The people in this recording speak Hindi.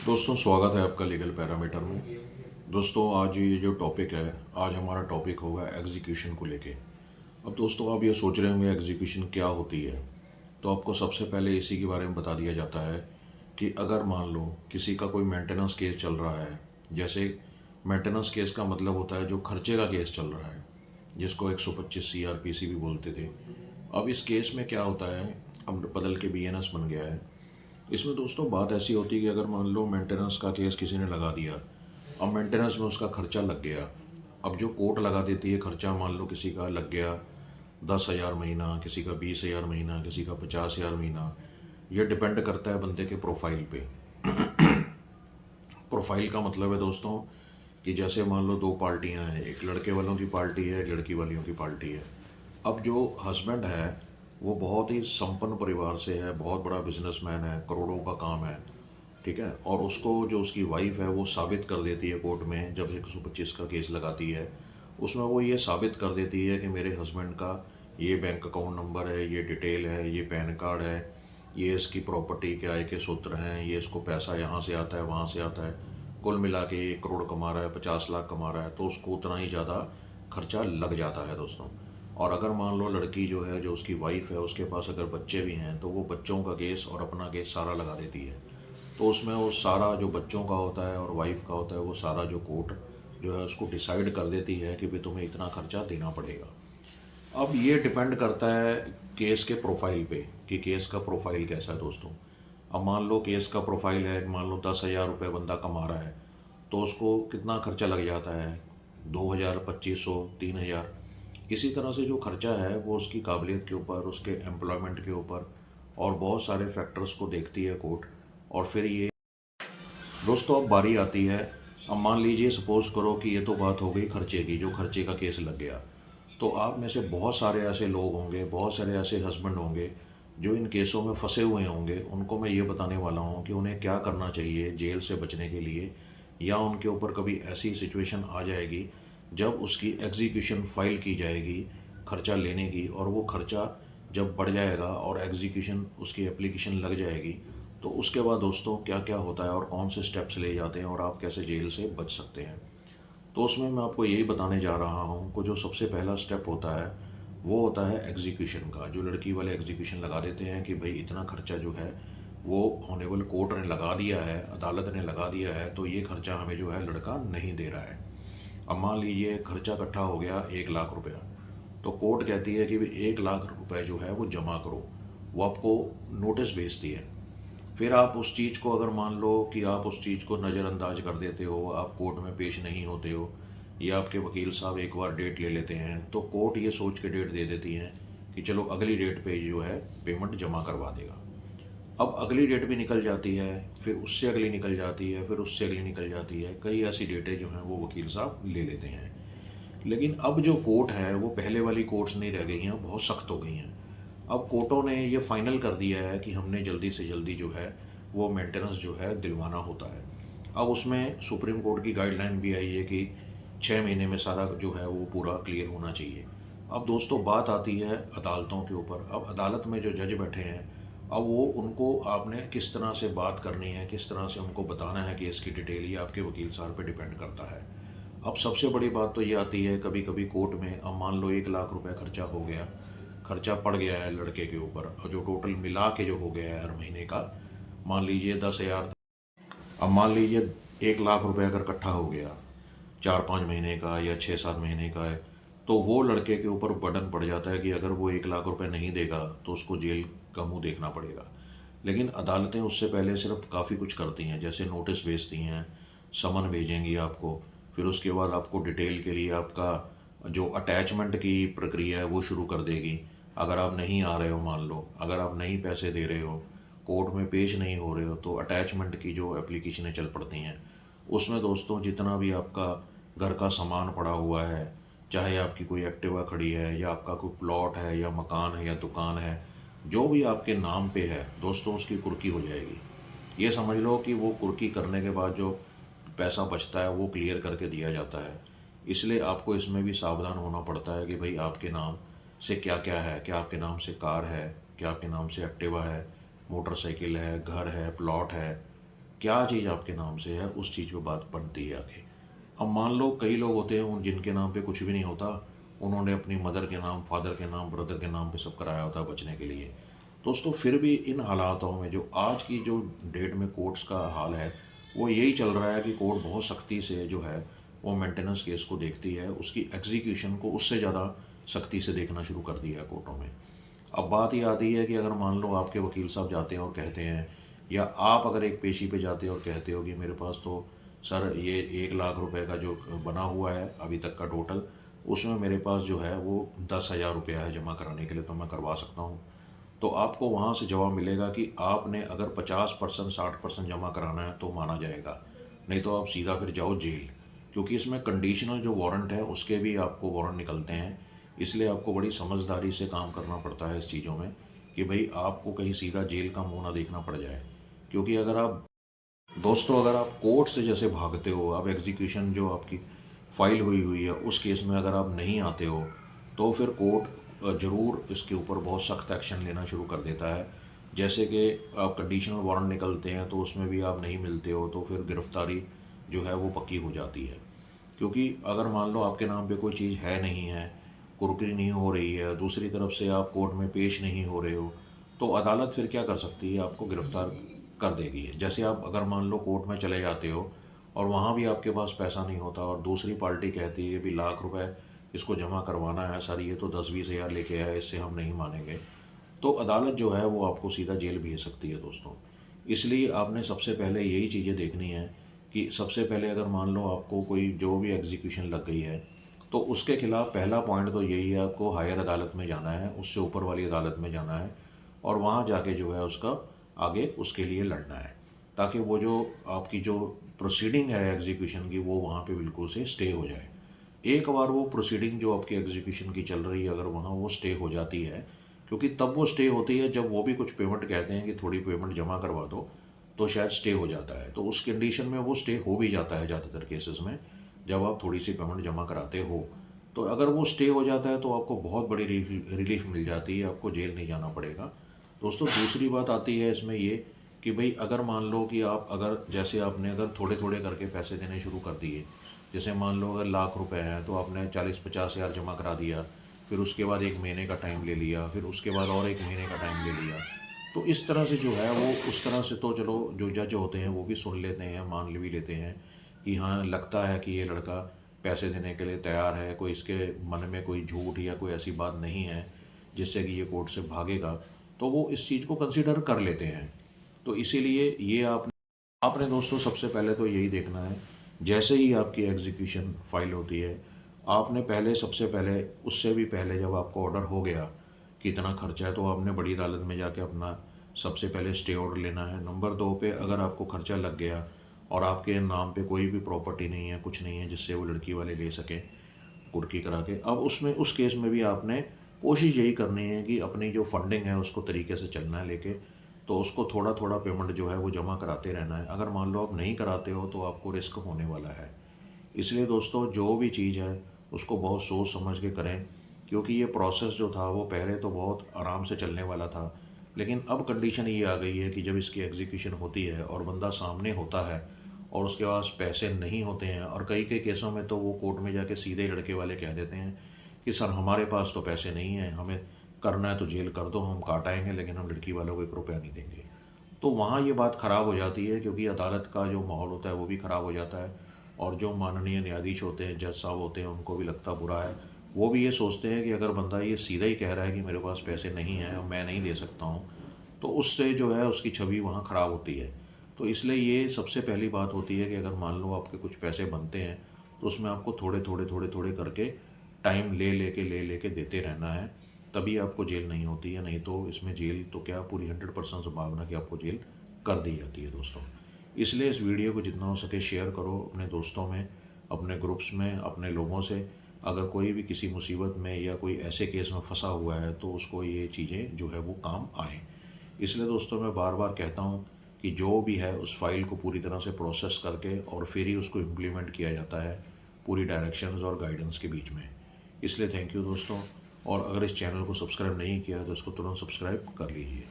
दोस्तों स्वागत है आपका लीगल पैरामीटर में। दोस्तों आज ये जो टॉपिक है, आज हमारा टॉपिक होगा एग्जीक्यूशन को लेके। अब दोस्तों आप ये सोच रहे होंगे एग्जीक्यूशन क्या होती है, तो आपको सबसे पहले इसी के बारे में बता दिया जाता है कि अगर मान लो किसी का कोई मेंटेनेंस केस चल रहा है। जैसे मेंटेनेंस केस का मतलब होता है जो खर्चे का केस चल रहा है, जिसको 125 CRPC भी बोलते थे। अब इस केस में क्या होता है, अब बदल के BNS बन गया है। इसमें दोस्तों बात ऐसी होती है कि अगर मान लो मेंटेनेंस का केस किसी ने लगा दिया, अब मेंटेनेंस में उसका खर्चा लग गया। अब जो कोर्ट लगा देती है खर्चा, मान लो किसी का लग गया 10,000 महीना, किसी का 20,000 महीना, किसी का 50,000 महीना। ये डिपेंड करता है बंदे के प्रोफाइल पे। प्रोफाइल का मतलब है दोस्तों कि जैसे मान लो दो पार्टियां हैं, एक लड़के वालों की पार्टी है, एक लड़की वालियों की पार्टी है। अब जो हस्बैंड है वो बहुत ही संपन्न परिवार से है, बहुत बड़ा बिजनेसमैन है, करोड़ों का काम है, ठीक है। और उसको जो उसकी वाइफ है वो साबित कर देती है कोर्ट में, जब 125 का केस लगाती है उसमें वो ये साबित कर देती है कि मेरे हस्बैंड का ये बैंक अकाउंट नंबर है, ये डिटेल है, ये पैन कार्ड है, ये इसकी प्रॉपर्टी के आय के सूत्र हैं, ये इसको पैसा यहाँ से आता है वहाँ से आता है, कुल मिला के 1 करोड़ कमा रहा है, 50 लाख कमा रहा है, तो उसको उतना ही ज़्यादा खर्चा लग जाता है दोस्तों। और अगर मान लो लड़की जो है, जो उसकी वाइफ है, उसके पास अगर बच्चे भी हैं तो वो बच्चों का केस और अपना केस सारा लगा देती है। तो उसमें वो सारा जो बच्चों का होता है और वाइफ का होता है वो सारा जो कोर्ट जो है उसको डिसाइड कर देती है कि भाई तुम्हें इतना खर्चा देना पड़ेगा। अब ये डिपेंड करता है केस के प्रोफाइल पे कि केस का प्रोफाइल कैसा है दोस्तों। अब मान लो केस का प्रोफाइल है, मान लो 10,000 रुपये बंदा कमा रहा है, तो उसको कितना खर्चा लग जाता है, 2,000, 2,500, 3,000। इसी तरह से जो खर्चा है वो उसकी काबिलियत के ऊपर, उसके एम्प्लॉयमेंट के ऊपर और बहुत सारे फैक्टर्स को देखती है कोर्ट। और फिर ये दोस्तों अब बारी आती है, अब मान लीजिए सपोज करो कि ये तो बात हो गई खर्चे की, जो खर्चे का केस लग गया। तो आप में से बहुत सारे ऐसे लोग होंगे, बहुत सारे ऐसे हस्बैंड होंगे जो इन केसों में फंसे हुए होंगे। उनको मैं ये बताने वाला हूँ कि उन्हें क्या करना चाहिए जेल से बचने के लिए, या उनके ऊपर कभी ऐसी सिचुएशन आ जाएगी जब उसकी एग्जीक्यूशन फाइल की जाएगी खर्चा लेने की, और वो खर्चा जब बढ़ जाएगा और एग्जीक्यूशन उसकी एप्लीकेशन लग जाएगी, तो उसके बाद दोस्तों क्या क्या होता है और कौन से स्टेप्स ले जाते हैं और आप कैसे जेल से बच सकते हैं। तो उसमें मैं आपको यही बताने जा रहा हूँ कि जो सबसे पहला स्टेप होता है वो होता है एग्जीक्यूशन का। जो लड़की वाले एग्जीक्यूशन लगा देते हैं कि भाई इतना खर्चा जो है वो ऑनेबल कोर्ट ने लगा दिया है, अदालत ने लगा दिया है, तो ये खर्चा हमें जो है लड़का नहीं दे रहा है। अब मान लीजिए खर्चा इकट्ठा हो गया 1 लाख रुपया, तो कोर्ट कहती है कि भाई 1 लाख रुपए जो है वो जमा करो। वो आपको नोटिस भेजती है। फिर आप उस चीज़ को, अगर मान लो कि आप उस चीज़ को नज़रअंदाज कर देते हो, आप कोर्ट में पेश नहीं होते हो, या आपके वकील साहब एक बार डेट ले लेते हैं, तो कोर्ट ये सोच के डेट दे देती हैं कि चलो अगली डेट पे जो है पेमेंट जमा करवा देगा। अब अगली डेट भी निकल जाती है, फिर उससे अगली निकल जाती है, फिर उससे अगली निकल जाती है, कई ऐसी डेटें जो हैं वो वकील साहब ले लेते हैं। लेकिन अब जो कोर्ट है वो पहले वाली कोर्ट्स नहीं रह गई हैं, बहुत सख्त हो गई हैं। अब कोर्टों ने ये फाइनल कर दिया है कि हमने जल्दी से जल्दी जो है वो मेंटेनेंस जो है दिलवाना होता है। अब उसमें सुप्रीम कोर्ट की गाइडलाइन भी आई है कि 6 महीने में सारा जो है वो पूरा क्लियर होना चाहिए। अब दोस्तों बात आती है अदालतों के ऊपर। अब अदालत में जो जज बैठे हैं, अब वो उनको आपने किस तरह से बात करनी है, किस तरह से उनको बताना है कि इसकी डिटेल, ये आपके वकील साहब पे डिपेंड करता है। अब सबसे बड़ी बात तो ये आती है कभी कभी कोर्ट में, अब मान लो 1 लाख रुपए खर्चा हो गया, खर्चा पड़ गया है लड़के के ऊपर, और जो टोटल मिला के जो हो गया है हर महीने का, मान लीजिए 10,000। अब मान लीजिए 1 लाख रुपए अगर इकट्ठा हो गया 4-5 महीने का या 6-7 महीने का है, तो वो लड़के के ऊपर बर्डन पड़ जाता है कि अगर वो 1 लाख रुपए नहीं देगा तो उसको जेल का मुंह देखना पड़ेगा। लेकिन अदालतें उससे पहले सिर्फ काफ़ी कुछ करती हैं, जैसे नोटिस भेजती हैं, समन भेजेंगी आपको, फिर उसके बाद आपको डिटेल के लिए आपका जो अटैचमेंट की प्रक्रिया है वो शुरू कर देगी। अगर आप नहीं आ रहे हो, मान लो अगर आप नहीं पैसे दे रहे हो, कोर्ट में पेश नहीं हो रहे हो, तो अटैचमेंट की जो एप्लीकेशनें चल पड़ती हैं। उसमें दोस्तों जितना भी आपका घर का सामान पड़ा हुआ है, चाहे आपकी कोई एक्टिवा खड़ी है या आपका कोई प्लॉट है या मकान है या दुकान है, जो भी आपके नाम पे है दोस्तों, उसकी कुर्की हो जाएगी। ये समझ लो कि वो कुर्की करने के बाद जो पैसा बचता है वो क्लियर करके दिया जाता है। इसलिए आपको इसमें भी सावधान होना पड़ता है कि भाई आपके नाम से क्या क्या है, क्या आपके नाम से कार है, क्या आपके नाम से एक्टिवा है, मोटरसाइकिल है, घर है, प्लॉट है, क्या चीज़ आपके नाम से है, उस चीज़ पे बात बनती है आगे। अब मान लो कई लोग होते हैं उन जिनके नाम पे कुछ भी नहीं होता, उन्होंने अपनी मदर के नाम, फादर के नाम, ब्रदर के नाम पे सब कराया होता है बचने के लिए। दोस्तों फिर भी इन हालातों में जो आज की जो डेट में कोर्ट्स का हाल है, वो यही चल रहा है कि कोर्ट बहुत सख्ती से जो है वो मेंटेनेंस केस को देखती है, उसकी एग्जीक्यूशन को उससे ज़्यादा सख्ती से देखना शुरू कर दिया है कोर्टों में। अब बात ये आती है कि अगर मान लो आपके वकील साहब जाते हैं और कहते हैं, या आप अगर एक पेशी पे जाते हो और कहते हो कि मेरे पास तो सर ये 1 लाख रुपए का जो बना हुआ है अभी तक का टोटल, उसमें मेरे पास जो है वो 10,000 रुपया है जमा कराने के लिए, तो मैं करवा सकता हूँ। तो आपको वहाँ से जवाब मिलेगा कि आपने अगर 50% 60% जमा कराना है तो माना जाएगा, नहीं तो आप सीधा फिर जाओ जेल। क्योंकि इसमें कंडीशनल जो वारंट है उसके भी आपको वारंट निकलते हैं, इसलिए आपको बड़ी समझदारी से काम करना पड़ता है इस चीज़ों में, कि भाई आपको कहीं सीधा जेल का मुंह ना देखना पड़ जाए। क्योंकि अगर आप दोस्तों अगर आप कोर्ट से जैसे भागते हो, आप एग्जीक्यूशन जो आपकी फाइल हुई हुई है उस केस में अगर आप नहीं आते हो, तो फिर कोर्ट ज़रूर इसके ऊपर बहुत सख्त एक्शन लेना शुरू कर देता है। जैसे कि आप कंडीशनल वारंट निकलते हैं तो उसमें भी आप नहीं मिलते हो, तो फिर गिरफ्तारी जो है वो पक्की हो जाती है। क्योंकि अगर मान लो आपके नाम पे कोई चीज़ है नहीं है, कुर्की नहीं हो रही है, दूसरी तरफ से आप कोर्ट में पेश नहीं हो रहे हो, तो अदालत फिर क्या कर सकती है, आपको गिरफ्तार कर देगी। जैसे आप अगर मान लो कोर्ट में चले जाते हो और वहाँ भी आपके पास पैसा नहीं होता और दूसरी पार्टी कहती है भी 1 लाख रुपए इसको जमा करवाना है सर, ये तो 10-20 हज़ार लेके आया, इससे हम नहीं मानेंगे, तो अदालत जो है वो आपको सीधा जेल भेज सकती है दोस्तों। इसलिए आपने सबसे पहले यही चीज़ें देखनी है कि सबसे पहले अगर मान लो आपको कोई जो भी एग्जीक्यूशन लग गई है, तो उसके खिलाफ पहला पॉइंट तो यही है, आपको हायर अदालत में जाना है, उससे ऊपर वाली अदालत में जाना है और वहाँ जाके जो है उसका आगे उसके लिए लड़ना है, ताकि वो जो आपकी जो प्रोसीडिंग है एग्जीक्यूशन की वो वहाँ पे बिल्कुल से स्टे हो जाए। एक बार वो प्रोसीडिंग जो आपकी एग्जीक्यूशन की चल रही है अगर वहाँ वो स्टे हो जाती है, क्योंकि तब वो स्टे होती है जब वो भी कुछ पेमेंट कहते हैं कि थोड़ी पेमेंट जमा करवा दो, तो शायद स्टे हो जाता है। तो उस कंडीशन में वो स्टे हो भी जाता है ज़्यादातर केसेस में, जब आप थोड़ी सी पेमेंट जमा कराते हो। तो अगर वो स्टे हो जाता है तो आपको बहुत बड़ी रिलीफ मिल जाती है, आपको जेल नहीं जाना पड़ेगा। दोस्तों दूसरी बात आती है इसमें ये कि भाई अगर मान लो कि आप अगर जैसे आपने अगर थोड़े थोड़े करके पैसे देने शुरू कर दिए, जैसे मान लो अगर 1 लाख रुपए हैं तो आपने 40-50 हज़ार जमा करा दिया, फिर उसके बाद 1 महीने का टाइम ले लिया, फिर उसके बाद और 1 महीने का टाइम ले लिया, तो इस तरह से जो है वो उस तरह से तो चलो जो जज होते हैं वो भी सुन लेते हैं, मान भी लेते हैं कि हाँ लगता है कि ये लड़का पैसे देने के लिए तैयार है, कोई इसके मन में कोई झूठ या कोई ऐसी बात नहीं है जिससे कि ये कोर्ट से भागेगा, तो वो इस चीज़ को कंसिडर कर लेते हैं। तो इसीलिए ये आपने दोस्तों सबसे पहले तो यही देखना है, जैसे ही आपकी एग्जीक्यूशन फाइल होती है, आपने पहले सबसे पहले उससे भी पहले जब आपको ऑर्डर हो गया कि इतना खर्चा है, तो आपने बड़ी अदालत में जाके अपना सबसे पहले स्टे ऑर्डर लेना है। नंबर 2 पे अगर आपको खर्चा लग गया और आपके नाम पे कोई भी प्रॉपर्टी नहीं है, कुछ नहीं है जिससे वो लड़की वाले ले सकें कुर्की करा के, अब उसमें उस केस में भी आपने कोशिश यही करनी है कि अपनी जो फंडिंग है उसको तरीके से चलना है लेके, तो उसको थोड़ा थोड़ा पेमेंट जो है वो जमा कराते रहना है। अगर मान लो आप नहीं कराते हो तो आपको रिस्क होने वाला है। इसलिए दोस्तों जो भी चीज़ है उसको बहुत सोच समझ के करें, क्योंकि ये प्रोसेस जो था वो पहले तो बहुत आराम से चलने वाला था, लेकिन अब कंडीशन ये आ गई है कि जब इसकी एग्जीक्यूशन होती है और बंदा सामने होता है और उसके पास पैसे नहीं होते हैं, और कई कई केसों में तो वो कोर्ट में जाके सीधे लड़के वाले कह देते हैं कि सर हमारे पास तो पैसे नहीं हैं, हमें करना है तो जेल कर दो, हम काट आएंगे लेकिन हम लड़की वालों को 1 रुपया नहीं देंगे। तो वहाँ ये बात ख़राब हो जाती है, क्योंकि अदालत का जो माहौल होता है वो भी ख़राब हो जाता है, और जो माननीय न्यायाधीश होते हैं, जज साहब होते हैं, उनको भी लगता बुरा है। वो भी ये सोचते हैं कि अगर बंदा ये सीधा ही कह रहा है कि मेरे पास पैसे नहीं हैं और मैं नहीं दे सकता हूँ, तो उससे जो है उसकी छवि वहाँ ख़राब होती है। तो इसलिए ये सबसे पहली बात होती है कि अगर मान लो आपके कुछ पैसे बनते हैं तो उसमें आपको थोड़े थोड़े थोड़े थोड़े करके टाइम ले लेके देते रहना है, तभी आपको जेल नहीं होती है। नहीं तो इसमें जेल तो क्या, पूरी 100% संभावना कि आपको जेल कर दी जाती है दोस्तों। इसलिए इस वीडियो को जितना हो सके शेयर करो अपने दोस्तों में, अपने ग्रुप्स में, अपने लोगों से। अगर कोई भी किसी मुसीबत में या कोई ऐसे केस में फंसा हुआ है तो उसको ये चीज़ें जो है वो काम आएँ। इसलिए दोस्तों मैं बार बार कहता हूँ कि जो भी है उस फाइल को पूरी तरह से प्रोसेस करके और फिर ही उसको इम्प्लीमेंट किया जाता है, पूरी डायरेक्शंस और गाइडेंस के बीच में। इसलिए थैंक यू दोस्तों, और अगर इस चैनल को सब्सक्राइब नहीं किया तो इसको तुरंत सब्सक्राइब कर लीजिए।